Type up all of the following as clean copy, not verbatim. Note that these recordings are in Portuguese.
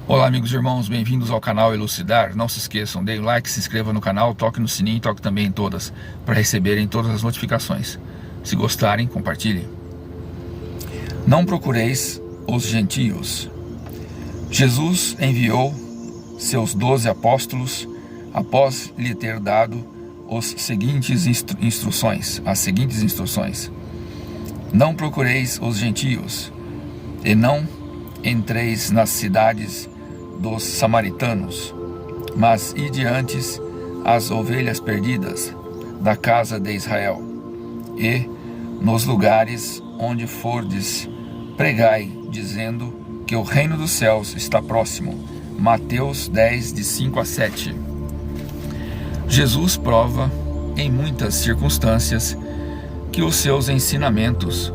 Olá amigos e irmãos, bem-vindos ao canal Elucidar. Não se esqueçam, deem like, se inscreva no canal, toque no sininho e toque também em todas, para receberem todas as notificações. Se gostarem, compartilhem. Não procureis os gentios. Jesus enviou seus 12 apóstolos após lhe ter dado as seguintes instruções. Não procureis os gentios, e não entreis nas cidades dos samaritanos, mas ide antes as ovelhas perdidas da casa de Israel. E nos lugares onde fordes, pregai, dizendo que o reino dos céus está próximo. Mateus 10, de 5 a 7. Jesus prova em muitas circunstâncias que os seus ensinamentos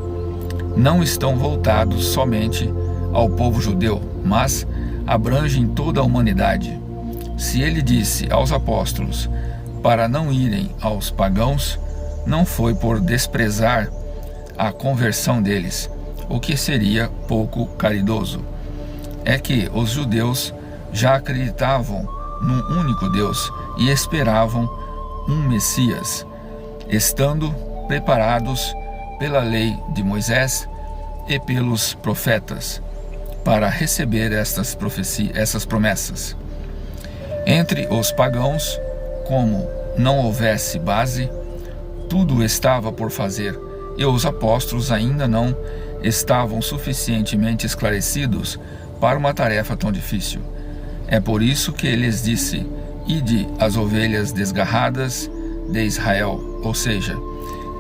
não estão voltados somente ao povo judeu, mas abrangem toda a humanidade. Se ele disse aos apóstolos para não irem aos pagãos, não foi por desprezar a conversão deles, o que seria pouco caridoso. É que os judeus já acreditavam num único Deus e esperavam um Messias, estando preparados pela lei de Moisés e pelos profetas para receber essas promessas. Entre os pagãos, como não houvesse base, tudo estava por fazer, e os apóstolos ainda não estavam suficientemente esclarecidos para uma tarefa tão difícil. É por isso que ele lhes disse: ide as ovelhas desgarradas de Israel, ou seja,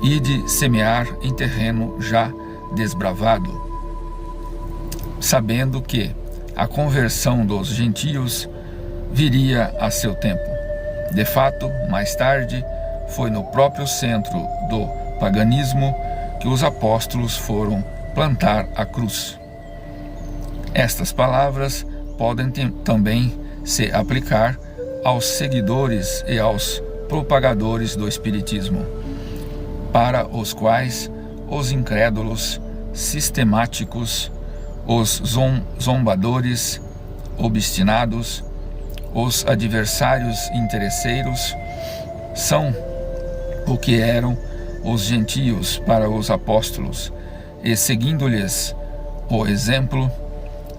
ide semear em terreno já desbravado, sabendo que a conversão dos gentios viria a seu tempo. De fato, mais tarde, foi no próprio centro do paganismo que os apóstolos foram plantar a cruz. Estas palavras podem também se aplicar aos seguidores e aos propagadores do Espiritismo, para os quais os incrédulos sistemáticos, os zombadores obstinados, os adversários interesseiros, são o que eram os gentios para os apóstolos, e seguindo-lhes o exemplo,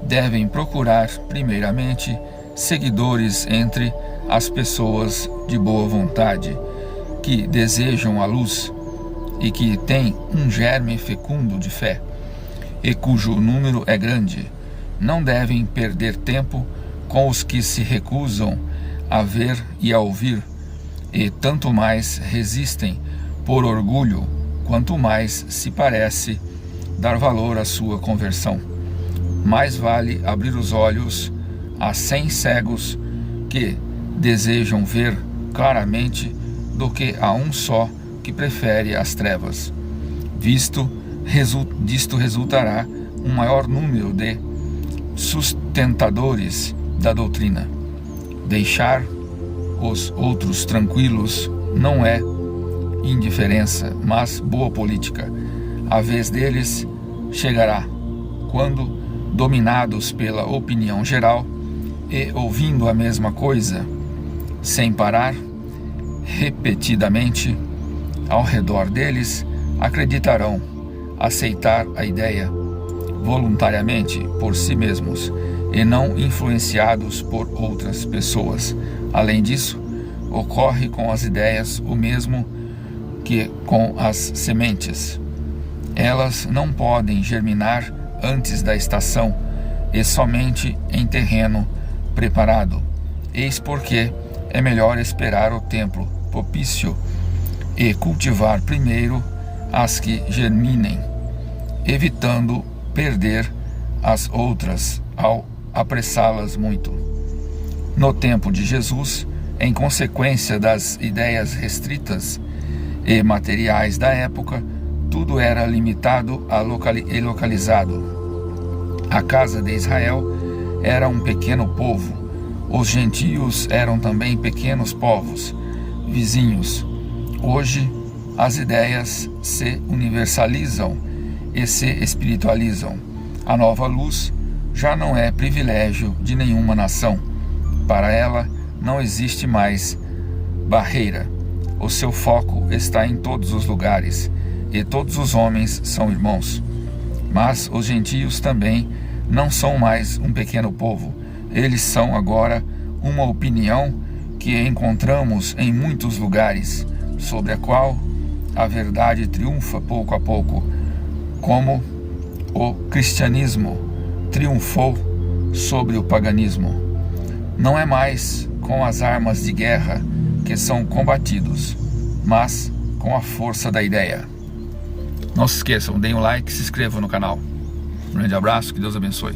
devem procurar primeiramente seguidores entre as pessoas de boa vontade, que desejam a luz e que têm um germe fecundo de fé, e cujo número é grande. Não devem perder tempo com os que se recusam a ver e a ouvir, e tanto mais resistem por orgulho, quanto mais se parece dar valor à sua conversão. Mais vale abrir os olhos a 100 cegos que desejam ver claramente do que a um só que prefere as trevas. Disto resultará um maior número de sustentadores da doutrina. Deixar os outros tranquilos não é indiferença, mas boa política. A vez deles chegará quando, dominados pela opinião geral e ouvindo a mesma coisa sem parar, repetidamente, ao redor deles, acreditarão aceitar a ideia voluntariamente por si mesmos e não influenciados por outras pessoas. Além disso, ocorre com as ideias o mesmo que com as sementes. Elas não podem germinar antes da estação e somente em terreno preparado. Eis porque é melhor esperar o tempo propício e cultivar primeiro as que germinem, evitando perder as outras ao apressá-las muito. No tempo de Jesus, em consequência das ideias restritas e materiais da época, tudo era limitado e localizado. A casa de Israel era um pequeno povo. Os gentios eram também pequenos povos, vizinhos. Hoje, as ideias se universalizam e se espiritualizam. A nova luz já não é privilégio de nenhuma nação. Para ela não existe mais barreira. O seu foco está em todos os lugares, e todos os homens são irmãos. Mas os gentios também não são mais um pequeno povo. Eles são agora uma opinião que encontramos em muitos lugares, sobre a qual a verdade triunfa pouco a pouco, como o cristianismo triunfou sobre o paganismo. Não é mais com as armas de guerra que são combatidos, mas com a força da ideia. Não se esqueçam, deem um like e se inscrevam no canal. Um grande abraço, que Deus abençoe.